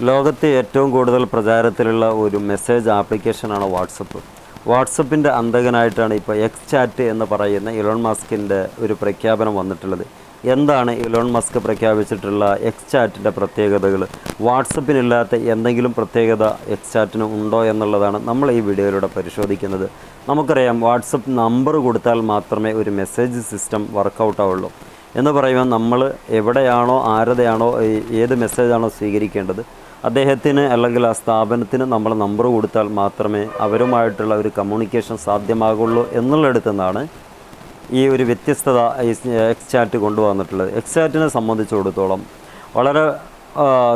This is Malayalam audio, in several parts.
ലോകത്തെ ഏറ്റവും കൂടുതൽ പ്രചാരത്തിലുള്ള ഒരു മെസ്സേജ് ആപ്ലിക്കേഷനാണ് വാട്സപ്പ്. വാട്സപ്പിൻ്റെ അന്തകനായിട്ടാണ് ഇപ്പോൾ എക്സ് ചാറ്റ് എന്ന് പറയുന്ന ഇലോൺ മസ്കിൻ്റെ ഒരു പ്രഖ്യാപനം വന്നിട്ടുള്ളത്. എന്താണ് ഇലോൺ മസ്ക് പ്രഖ്യാപിച്ചിട്ടുള്ള എക്സ് ചാറ്റിൻ്റെ പ്രത്യേകതകൾ, വാട്സപ്പിനില്ലാത്ത എന്തെങ്കിലും പ്രത്യേകത എക്സ് ചാറ്റിന് ഉണ്ടോ എന്നുള്ളതാണ് നമ്മൾ ഈ വീഡിയോയിലൂടെ പരിശോധിക്കുന്നത്. നമുക്കറിയാം, വാട്സപ്പ് നമ്പർ കൊടുത്താൽ മാത്രമേ ഒരു മെസ്സേജ് സിസ്റ്റം വർക്കൗട്ട് ആവുള്ളൂ. എന്ന് പറയുമ്പോൾ നമ്മൾ എവിടെയാണോ ആരുടെയാണോ ഏത് മെസ്സേജാണോ സ്വീകരിക്കേണ്ടത് അദ്ദേഹത്തിന് അല്ലെങ്കിൽ ആ സ്ഥാപനത്തിന് നമ്മൾ നമ്പർ കൊടുത്താൽ മാത്രമേ അവരുമായിട്ടുള്ള ഒരു കമ്മ്യൂണിക്കേഷൻ സാധ്യമാകുള്ളൂ എന്നുള്ളിടത്തു നിന്നാണ് ഈ ഒരു വ്യത്യസ്തത എക്സ് ചാറ്റ് കൊണ്ടുവന്നിട്ടുള്ളത്. എക്സ് ചാറ്റിനെ സംബന്ധിച്ചിടത്തോളം വളരെ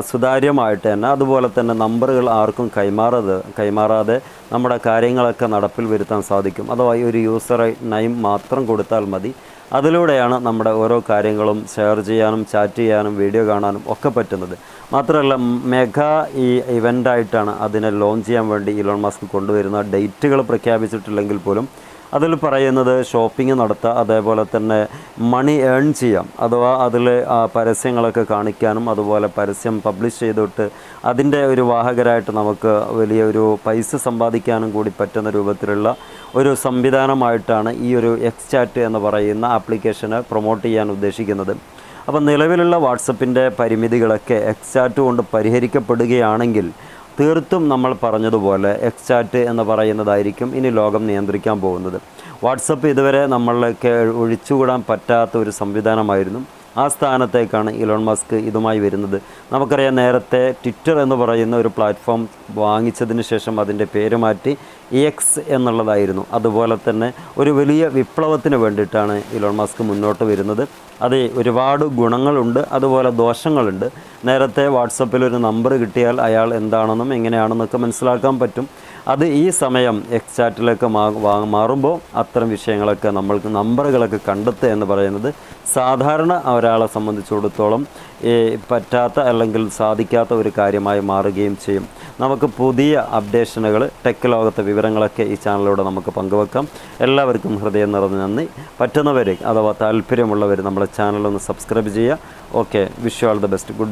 സുതാര്യമായിട്ട് തന്നെ, അതുപോലെ തന്നെ നമ്പറുകൾ ആർക്കും കൈമാറാതെ നമ്മുടെ കാര്യങ്ങളൊക്കെ നടപ്പിൽ വരുത്താൻ സാധിക്കും. അഥവാ ഒരു യൂസർ നെയിം മാത്രം കൊടുത്താൽ മതി. അതിലൂടെയാണ് നമ്മുടെ ഓരോ കാര്യങ്ങളും ഷെയർ ചെയ്യാനും ചാറ്റ് ചെയ്യാനും വീഡിയോ കാണാനും ഒക്കെ പറ്റുന്നത്. മാത്രമല്ല, മെഗാ ഇവൻ്റായിട്ടാണ് അതിനെ ലോഞ്ച് ചെയ്യാൻ വേണ്ടി ഇലോൺ മസ്ക് കൊണ്ടുവരുന്ന. ഡേറ്റുകൾ പ്രഖ്യാപിച്ചിട്ടില്ലെങ്കിൽ പോലും അതിൽ പറയുന്നത് ഷോപ്പിംഗ് നടത്താം, അതേപോലെ തന്നെ മണി ഏൺ ചെയ്യാം. അഥവാ അതിൽ പരസ്യങ്ങളൊക്കെ കാണിക്കാനും അതുപോലെ പരസ്യം പബ്ലിഷ് ചെയ്തിട്ട് അതിൻ്റെ ഒരു വാഹകരായിട്ട് നമുക്ക് വലിയൊരു പൈസ സമ്പാദിക്കാനും കൂടി പറ്റുന്ന രൂപത്തിലുള്ള ഒരു സംവിധാനമായിട്ടാണ് ഈ ഒരു എക്സ് ചാറ്റ് എന്ന് പറയുന്ന ആപ്ലിക്കേഷനെ പ്രൊമോട്ട് ചെയ്യാൻ ഉദ്ദേശിക്കുന്നത്. അപ്പോൾ നിലവിലുള്ള വാട്സപ്പിൻ്റെ പരിമിതികളൊക്കെ എക്സ് ചാറ്റ് കൊണ്ട് പരിഹരിക്കപ്പെടുകയാണെങ്കിൽ തീർത്തും നമ്മൾ പറഞ്ഞതുപോലെ എക്സ് ചാറ്റ് എന്ന് പറയുന്നതായിരിക്കും ഇനി ലോകം നിയന്ത്രിക്കാൻ പോകുന്നത്. വാട്സപ്പ് ഇതുവരെ നമ്മൾക്ക് ഒഴിച്ചുകൂടാൻ പറ്റാത്ത ഒരു സംവിധാനമായിരുന്നു. ആ സ്ഥാനത്തേക്കാണ് ഇലോൺ മസ്ക് ഇതുമായി വരുന്നത്. നമുക്കറിയാം, നേരത്തെ ട്വിറ്റർ എന്ന് പറയുന്ന ഒരു പ്ലാറ്റ്ഫോം വാങ്ങിച്ചതിന് ശേഷം അതിൻ്റെ പേര് മാറ്റി എക്സ് എന്നുള്ളതായിരുന്നു. അതുപോലെ തന്നെ ഒരു വലിയ വിപ്ലവത്തിന് വേണ്ടിയിട്ടാണ് ഇലോൺ മസ്ക് മുന്നോട്ട് വരുന്നത്. അത് ഒരുപാട് ഗുണങ്ങളുണ്ട്, അതുപോലെ ദോഷങ്ങളുണ്ട്. നേരത്തെ വാട്സപ്പിൽ ഒരു നമ്പർ കിട്ടിയാൽ അയാൾ എന്താണെന്നും എങ്ങനെയാണെന്നൊക്കെ മനസ്സിലാക്കാൻ പറ്റും. അത് ഈ സമയം എക്സ് ചാറ്റിലേക്ക് മാറുമ്പോൾ അത്തരം വിഷയങ്ങളൊക്കെ നമ്മൾക്ക് നമ്പറുകളൊക്കെ കണ്ടെത്തുക എന്ന് പറയുന്നത് സാധാരണ ഒരാളെ സംബന്ധിച്ചിടത്തോളം പറ്റാത്ത അല്ലെങ്കിൽ സാധിക്കാത്ത ഒരു കാര്യമായി മാറുകയും ചെയ്യും. നമുക്ക് പുതിയ അപ്ഡേഷനുകൾ, ടെക് ലോകത്തെ വിവരങ്ങളൊക്കെ ഈ ചാനലിലൂടെ നമുക്ക് പങ്കുവെക്കാം. എല്ലാവർക്കും ഹൃദയം നിറഞ്ഞ നന്ദി. പറ്റുന്നവർ അഥവാ താല്പര്യമുള്ളവർ നമ്മുടെ ചാനലൊന്ന് സബ്സ്ക്രൈബ് ചെയ്യുക. Okay, wish you all the best. Good.